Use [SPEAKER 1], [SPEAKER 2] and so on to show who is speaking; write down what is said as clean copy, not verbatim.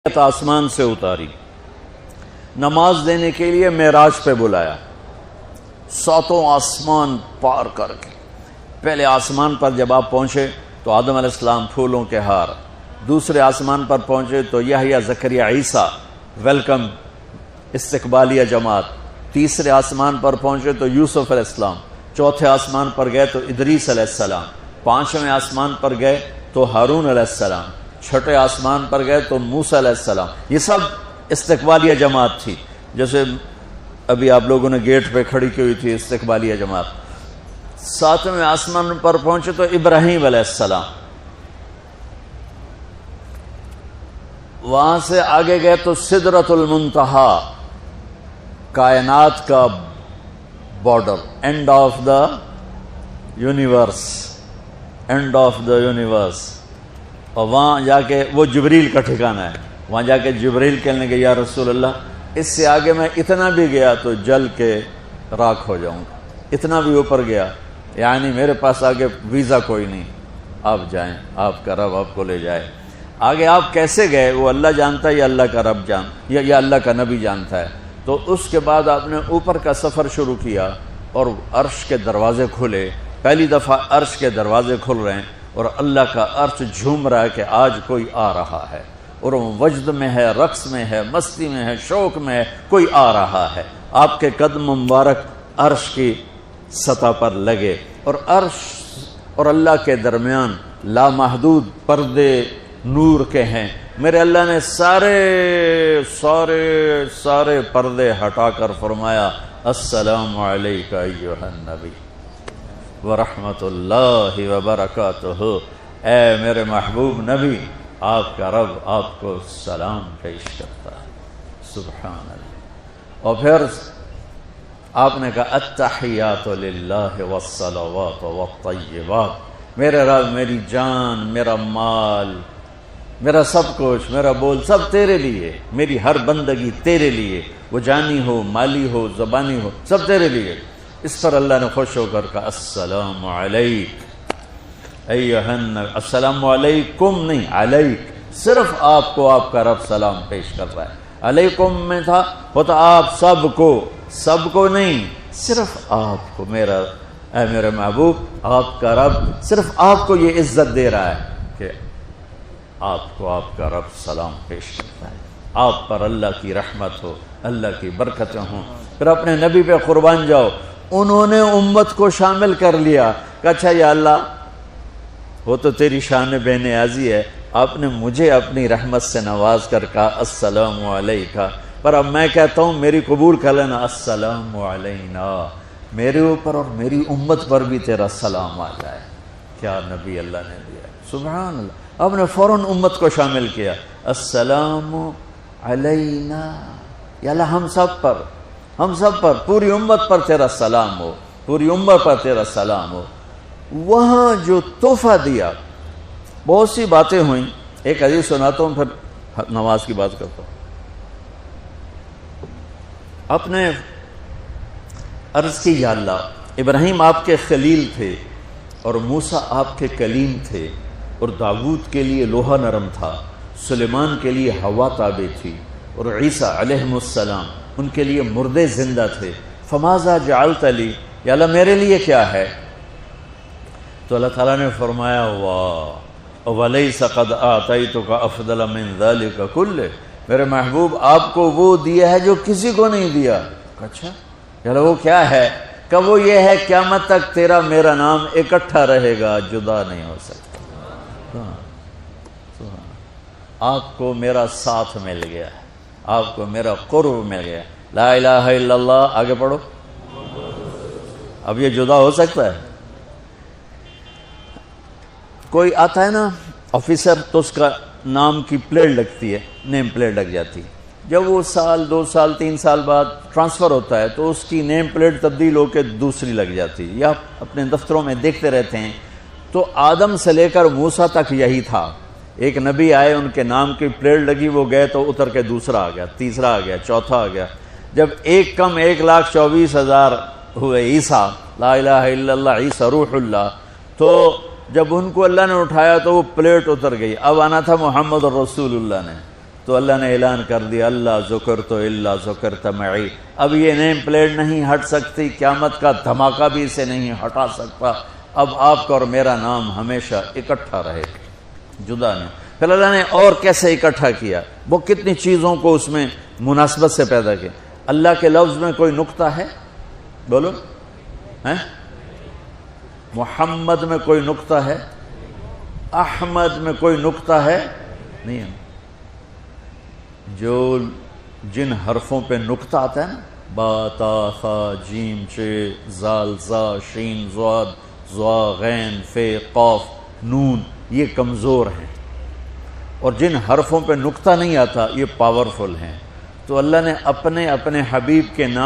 [SPEAKER 1] آسمان سے اتاری، نماز دینے کے لیے معراج پہ بلایا، ساتوں آسمان پار کر کے پہلے آسمان پر جب آپ پہنچے تو آدم علیہ السلام پھولوں کے ہار، دوسرے آسمان پر پہنچے تو یحییٰ زکریا عیسیٰ ویلکم استقبالیہ جماعت، تیسرے آسمان پر پہنچے تو یوسف علیہ السلام، چوتھے آسمان پر گئے تو ادریس علیہ السلام، پانچویں آسمان پر گئے تو ہارون علیہ السلام، چھٹے آسمان پر گئے تو موسیٰ علیہ السلام۔ یہ سب استقبالیہ جماعت تھی، جیسے ابھی آپ لوگوں نے گیٹ پہ کھڑی کی ہوئی تھی استقبالیہ جماعت۔ ساتویں آسمان پر پہنچے تو ابراہیم علیہ السلام، وہاں سے آگے گئے تو سدرۃ المنتہا، کائنات کا border, and of the universe, and of the universe. اور وہاں جا کے وہ جبریل کا ٹھکانہ ہے، وہاں جا کے جبریل کہنے کہ یا رسول اللہ اس سے آگے میں اتنا بھی گیا تو جل کے راکھ ہو جاؤں گا، اتنا بھی اوپر گیا یعنی میرے پاس آگے ویزا کوئی نہیں، آپ جائیں، آپ کا رب آپ کو لے جائے۔ آگے آپ کیسے گئے وہ اللہ جانتا ہے یا اللہ کا رب یا اللہ کا نبی جانتا ہے۔ تو اس کے بعد آپ نے اوپر کا سفر شروع کیا اور عرش کے دروازے کھلے، پہلی دفعہ عرش کے دروازے کھل رہے ہیں اور اللہ کا عرش جھوم رہا ہے کہ آج کوئی آ رہا ہے، اور وہ وجد میں ہے، رقص میں ہے، مستی میں ہے، شوق میں ہے، کوئی آ رہا ہے۔ آپ کے قدم مبارک عرش کی سطح پر لگے، اور عرش اور اللہ کے درمیان لامحدود پردے نور کے ہیں۔ میرے اللہ نے سارے پردے ہٹا کر فرمایا السلام علیکہ ایھا النبی ورحمۃ اللہ وبرکاتہ، اے میرے محبوب نبی، آپ کا رب آپ کو سلام پیش کرتا ہے۔ سبحان اللہ۔ اور پھر آپ نے کہا التحیات للہ والصلوات والطیبات، میرے رب میری جان، میرا مال، میرا سب کچھ، میرا بول سب تیرے لیے، میری ہر بندگی تیرے لیے، وہ جانی ہو، مالی ہو، زبانی ہو، سب تیرے لیے۔ اس پر اللہ نے خوش ہو کر کہا السلام علیک ایھا النبی، السلام علیکم نہیں، علیک، صرف آپ کو آپ کا رب سلام پیش کر رہا ہے۔ علیکم میں تھا ہوتا آپ سب کو نہیں، صرف آپ کو، میرا اے میرے محبوب، آپ کا رب صرف آپ کو یہ عزت دے رہا ہے کہ آپ کو آپ کا رب سلام پیش کرتا ہے، آپ پر اللہ کی رحمت ہو، اللہ کی برکتیں ہوں۔ پھر اپنے نبی پہ قربان جاؤ، انہوں نے امت کو شامل کر لیا کہ اچھا یا اللہ وہ تو تیری شان بے نیازی ہے، آپ نے مجھے اپنی رحمت سے نواز کر کہا السلام علیکہ، پر اب میں کہتا ہوں میری قبول کر لینا السلام علینا، میرے اوپر اور میری امت پر بھی تیرا سلام آ جائے۔ کیا نبی اللہ نے دیا، سبحان اللہ۔ آپ نے فوراً امت کو شامل کیا، السلام علینا، یا اللہ ہم سب پر، پوری امت پر تیرا سلام ہو، پوری امت پر تیرا سلام ہو۔ وہاں جو تحفہ دیا، بہت سی باتیں ہوئیں، ایک حدیث سناتا ہوں پھر نماز کی بات کرتا ہوں۔ آپ نے عرض کی یا اللہ ابراہیم آپ کے خلیل تھے اور موسیٰ آپ کے کلیم تھے، اور داؤد کے لیے لوہا نرم تھا، سلیمان کے لیے ہوا تابع تھی، اور عیسیٰ علیہ السلام ان کے لیے مردے زندہ تھے، فماذا جعلت لی، یا اللہ میرے لیے کیا ہے؟ تو اللہ تعالیٰ نے فرمایا واہ وَلَيْسَ قَدْ آتَيْتُكَ أَفْضَلَ مِنْ ذَلِكَ كُلِّهِ، میرے محبوب آپ کو وہ دیا ہے جو کسی کو نہیں دیا۔ اچھا یا اللہ وہ کیا ہے؟ کہ وہ یہ ہے قیامت تک تیرا میرا نام اکٹھا رہے گا، جدا نہیں ہو سکتا۔ آپ کو میرا ساتھ مل گیا، آپ کو میرا قرب مل گیا، لا الہ الا اللہ، آگے پڑھو۔ اب یہ جدا ہو سکتا ہے؟ کوئی آتا ہے نا آفیسر تو اس کا نام کی پلیٹ لگتی ہے، نیم پلیٹ لگ جاتی ہے، جب وہ سال 2 سال 3 سال بعد ٹرانسفر ہوتا ہے تو اس کی نیم پلیٹ تبدیل ہو کے دوسری لگ جاتی ہے، یا اپنے دفتروں میں دیکھتے رہتے ہیں۔ تو آدم سے لے کر موسیٰ تک یہی تھا، ایک نبی آئے ان کے نام کی پلیٹ لگی، وہ گئے تو اتر کے دوسرا آ گیا، تیسرا آ گیا، چوتھا آ گیا، جب ایک کم 1,24,000 ہوئے عیسیٰ، لا الہ الا اللہ عیسیٰ روح اللہ، تو جب ان کو اللہ نے اٹھایا تو وہ پلیٹ اتر گئی، اب آنا تھا محمد رسول اللہ نے، تو اللہ نے اعلان کر دیا اللہ ذکرت الا ذکرت معی. اب یہ نیم پلیٹ نہیں ہٹ سکتی، قیامت کا دھماکہ بھی اسے نہیں ہٹا سکتا. اب آپ کا اور میرا نام ہمیشہ اکٹھا رہے، جدا نہیں. پھر اللہ نے اور کیسے اکٹھا کیا، وہ کتنی چیزوں کو اس میں مناسبت سے پیدا کیا. اللہ کے لفظ میں کوئی نقطہ ہے؟ بولو ہیں؟ محمد میں کوئی نقطہ ہے؟ احمد میں کوئی نقطہ ہے؟ نہیں ہے. جو جن حرفوں پہ نقطہ آتا ہے نا، با تا ثا جیم چ زال زا شین ضاد ضا غین ف قاف نون، یہ کمزور ہیں، اور جن حرفوں پہ نقطہ نہیں آتا یہ پاورفل ہیں. تو اللہ نے اپنے حبیب کے نام